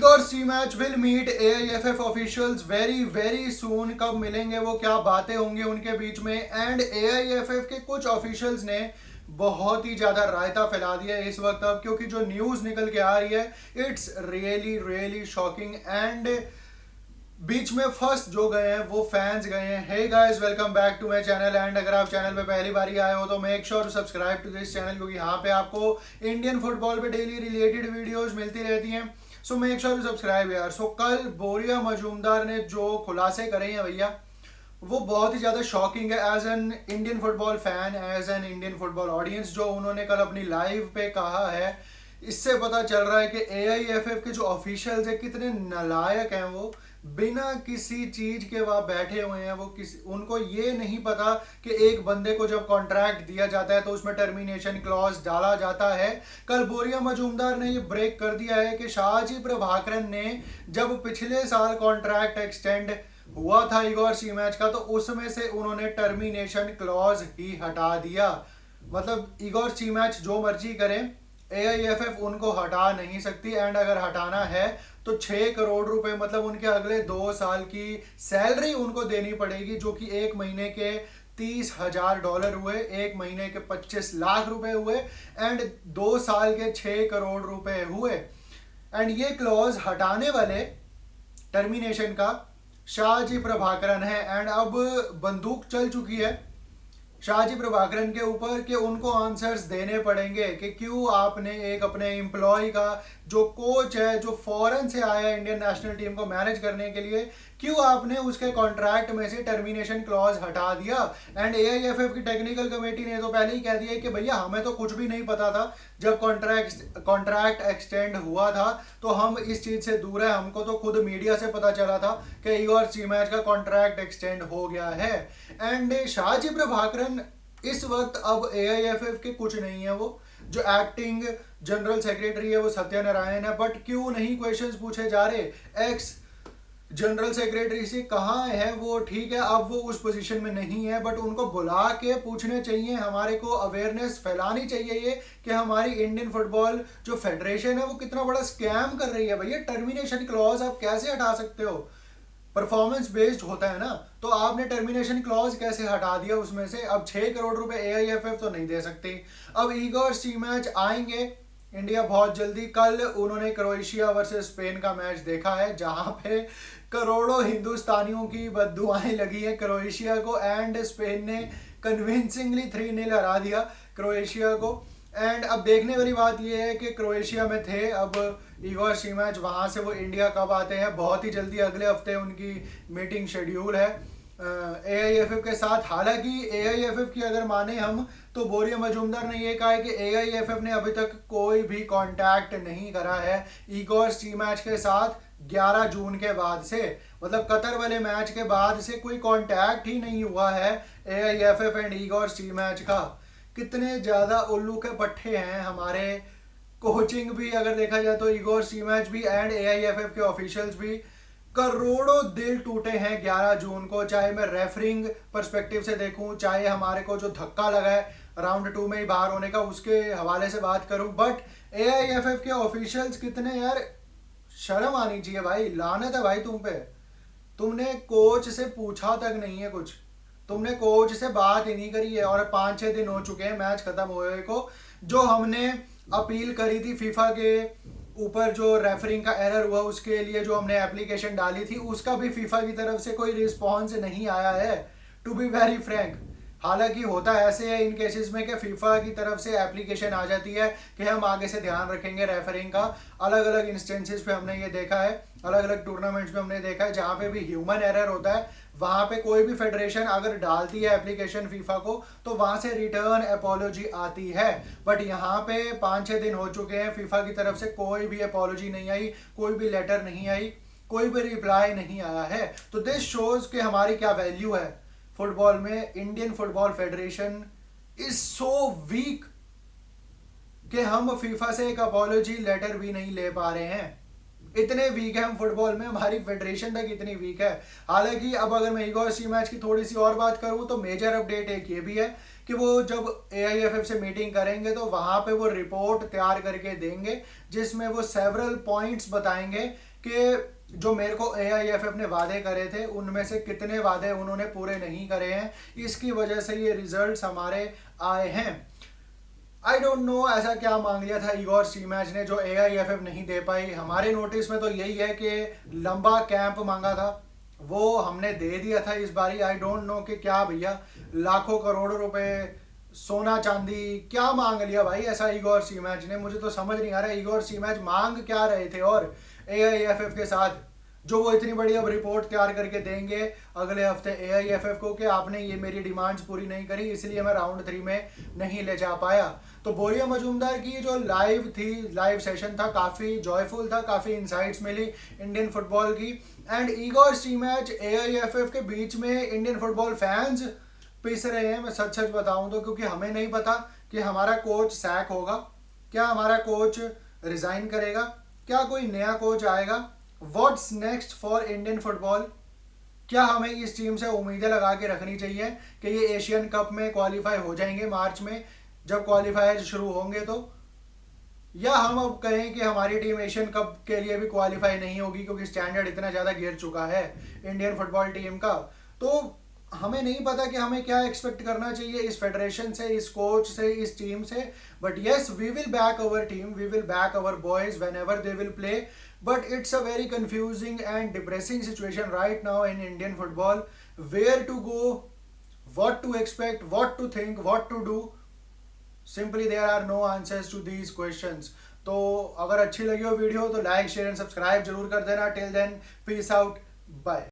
Igor Stimac will meet AIFF officials very soon। कब मिलेंगे वो, क्या बातें होंगी उनके बीच में। एंड AIFF के कुछ ऑफिशियल्स ने बहुत ही ज्यादा रायता फैला दिया है इस वक्त अब, क्योंकि जो न्यूज निकल के आ रही है इट्स रियली शॉकिंग। एंड बीच में फर्स्ट जो गए हैं वो फैंस गए हैं। Hey guys, welcome back to my channel. And अगर आप चैनल पे पहली बार ही आए हो तो make sure to subscribe to this channel, क्योंकि यहाँ पे आपको इंडियन फुटबॉल पे डेली रिलेटेड वीडियोस मिलती रहती हैं। So make sure to subscribe यार। सो कल बोरिया मजूमदार ने जो खुलासे करे हैं भैया, वो बहुत ही ज़्यादा शॉकिंग है। As an Indian football fan, as an Indian football audience, जो उन्होंने कल अपनी लाइव पे कहा है, इससे पता चल रहा है कि AIFF के जो ऑफिशियल्स है कितने नालायक हैं। वो बिना किसी चीज के वहां बैठे हुए हैं। वो उनको ये नहीं पता कि एक बंदे को जब कॉन्ट्रैक्ट दिया जाता है तो उसमें टर्मिनेशन क्लॉज डाला जाता है। कल बोरिया मजूमदार ने ये ब्रेक कर दिया है कि शाहजी प्रभाकरन ने जब पिछले साल कॉन्ट्रैक्ट एक्सटेंड हुआ था इगोर स्टीमैच का, तो उसमें से उन्होंने टर्मिनेशन क्लॉज ही हटा दिया। मतलब इगोर स्टीमैच जो मर्जी करें, AIFF उनको हटा नहीं सकती। एंड अगर हटाना है तो 6 करोड़ रुपए, मतलब उनके अगले 2 साल की सैलरी उनको देनी पड़ेगी, जो कि एक महीने के $30,000 हुए, एक महीने के 25 लाख रुपए हुए, एंड 2 साल के 6 करोड़ रुपए हुए। एंड ये क्लॉज हटाने वाले टर्मिनेशन का शाहजी प्रभाकरन है। एंड अब बंदूक चल चुकी है शाहजी प्रभाकरन के ऊपर कि उनको आंसर्स देने पड़ेंगे कि क्यों आपने एक अपने एम्प्लॉय का, जो कोच है, जो फॉरेन से आया है इंडियन नेशनल टीम को मैनेज करने के लिए, क्यों आपने उसके कॉन्ट्रैक्ट में से टर्मिनेशन क्लॉज हटा दिया। एंड AIFF की टेक्निकल कमेटी ने तो पहले ही कह दिया कि भैया हमें तो कुछ भी नहीं पता था। जब कॉन्ट्रैक्ट एक्सटेंड हुआ था तो हम इस चीज से दूर है, हमको तो खुद मीडिया से पता चला था कि इगोर स्टीमैच का कॉन्ट्रैक्ट एक्सटेंड हो गया है। एंड शाहजी प्रभाकरन इस वक्त अब AIFF के कुछ नहीं है। वो जो एक्टिंग जनरल सेक्रेटरी है वो सत्यनारायण है, बट क्यों नहीं क्वेश्चंस पूछे जा रहे। एक्स जनरल सेक्रेटरी से कहाँ है वो, ठीक है अब वो उस पोजीशन में नहीं है, बट उनको बुला के पूछने चाहिए। हमारे को अवेयरनेस फैलानी चाहिए ये कि हमारी इंडियन फुटबॉल जो फेडरेशन है वो कितना बड़ा स्कैम कर रही है। भैया टर्मिनेशन क्लॉज आप कैसे हटा सकते हो? परफॉर्मेंस बेस्ड होता है ना, तो आपने टर्मिनेशन क्लॉज कैसे हटा दिया उसमें से। अब 6 करोड़ रुपए AIFF तो नहीं दे सकती। अब इगोर स्टीमैच आएंगे इंडिया बहुत जल्दी। कल उन्होंने क्रोएशिया वर्सेस स्पेन का मैच देखा है, जहां पे करोड़ों हिंदुस्तानियों की बद्दुआएं लगी है क्रोएशिया को, एंड स्पेन ने कन्विंसिंगली 3-0 हरा दिया क्रोएशिया को। एंड अब देखने वाली बात यह है कि क्रोएशिया में थे, अब इगोर स्टीमैच वहां से वो इंडिया कब आते हैं। बहुत ही जल्दी अगले हफ्ते उनकी मीटिंग शेड्यूल है AIFF के साथ। हालांकि AIFF की अगर माने हम तो बोरिया मजूमदार ने यह कहा है कि AIFF ने अभी तक कोई भी कांटेक्ट नहीं करा है इगोर स्टीमैच के साथ 11 जून के बाद से। मतलब कतर वाले मैच के बाद से कोई कांटेक्ट ही नहीं हुआ है AIFF एंड इगोर स्टीमैच का। कितने ज्यादा उल्लू के पट्टे हैं हमारे कोचिंग भी, अगर देखा जाए तो इगोर स्टीमैच भी एंड AIFF के ऑफिशियल्स भी। करोड़ों दिल टूटे हैं 11 जून को, चाहे मैं रेफरिंग पर्सपेक्टिव से देखूं, चाहे हमारे को जो धक्का लगा है राउंड 2 में ही बाहर होने का उसके हवाले से बात करूं। बट AIFF के ऑफिशियल्स कितने यार, शर्म आनी चाहिए भाई। लानत है भाई तुम पे। तुमने कोच से पूछा तक नहीं है कुछ, तुमने कोच से बात ही नहीं करी है। और 5-6 दिन हो चुके हैं मैच खत्म हुए को। जो हमने अपील करी थी फीफा के ऊपर, जो रेफरिंग का एरर हुआ उसके लिए जो हमने एप्लीकेशन डाली थी, उसका भी फीफा की तरफ से कोई रिस्पॉन्स नहीं आया है, टू बी वेरी फ्रैंक। हालांकि होता ऐसे है इन केसेस में कि फीफा की तरफ से एप्लीकेशन आ जाती है कि हम आगे से ध्यान रखेंगे रेफरिंग का। अलग अलग इंस्टेंसेस पे हमने ये देखा है, अलग अलग टूर्नामेंट्स में हमने देखा है, जहाँ पे भी ह्यूमन एरर होता है वहां पे कोई भी फेडरेशन अगर डालती है एप्लीकेशन फीफा को तो वहां से रिटर्न अपोलॉजी आती है। बट यहाँ पे 5-6 दिन हो चुके हैं, फीफा की तरफ से कोई भी अपोलॉजी नहीं आई, कोई भी लेटर नहीं आई, कोई भी रिप्लाई नहीं आया है। तो दिस शोज कि हमारी क्या वैल्यू है फुटबॉल में। Indian football federation is so weak कि हम फीफा से एक अपोलॉजी लेटर भी नहीं ले पा रहे हैं। इतने वीक है हम फुटबॉल में, हमारी फेडरेशन तक इतनी वीक है। हालांकि अब अगर मैं इगोर स्टीमैच की थोड़ी सी और बात करूं तो मेजर अपडेट एक ये भी है कि वो जब AIFF से मीटिंग करेंगे तो वहाँ पे वो रिपोर्ट तैयार करके देंगे जिसमें वो सेवरल पॉइंट्स बताएंगे कि जो मेरे को AIFF ने वादे करे थे उनमें से कितने वादे उन्होंने पूरे नहीं करे हैं, इसकी वजह से ये रिजल्ट्स हमारे आए हैं। आई डोंट नो ऐसा क्या मांग लिया था इगोर स्टीमैच ने जो AIFF नहीं दे पाई। हमारे नोटिस में तो यही है कि लंबा कैंप मांगा था, वो हमने दे दिया था इस बारी। आई डोंट नो कि क्या भैया लाखों करोड़ों रुपए सोना चांदी क्या मांग लिया भाई ऐसा इगोर स्टीमैच ने, मुझे तो समझ नहीं आ रहा इगोर स्टीमैच मांग क्या रहे थे। और AIFF के साथ जो वो इतनी बड़ी अब रिपोर्ट तैयार करके देंगे अगले हफ्ते AIFF को कि आपने ये मेरी डिमांड्स पूरी नहीं करी इसलिए मैं राउंड 3 में नहीं ले जा पाया। तो बोरिया मजूमदार की जो लाइव सेशन था काफ़ी जॉयफुल था, काफ़ी इंसाइट्स मिली इंडियन फुटबॉल की। एंड इगोर स्टीमैच AIFF के बीच में इंडियन फुटबॉल फैंस पिस रहे हैं, मैं सच सच बताऊं तो, क्योंकि हमें नहीं पता कि हमारा कोच सैक होगा, क्या हमारा कोच रिजाइन करेगा, क्या कोई नया कोच आएगा, what's next for Indian football. क्या हमें इस टीम से उम्मीदें लगा के रखनी चाहिए कि ये एशियन कप में क्वालिफाई हो जाएंगे मार्च में जब क्वालिफायर शुरू होंगे तो, या हम अब कहें कि हमारी टीम एशियन कप के लिए भी क्वालिफाई नहीं होगी क्योंकि स्टैंडर्ड इतना ज़्यादा गिर चुका है इंडियन फुटबॉल टीम का। तो हमें नहीं पता कि हमें क्या एक्सपेक्ट करना चाहिए इस फेडरेशन से, इस कोच से, इस टीम से। But yes, we will back our team, we will back our boys whenever they will play. But it's a very confusing and depressing situation right now in Indian football. Where to go, what to expect, what to think, what to do. Simply there are no answers to these questions. तो अगर अच्छी लगी हो video तो like share and subscribe जरूर कर देना। Till then peace out, bye.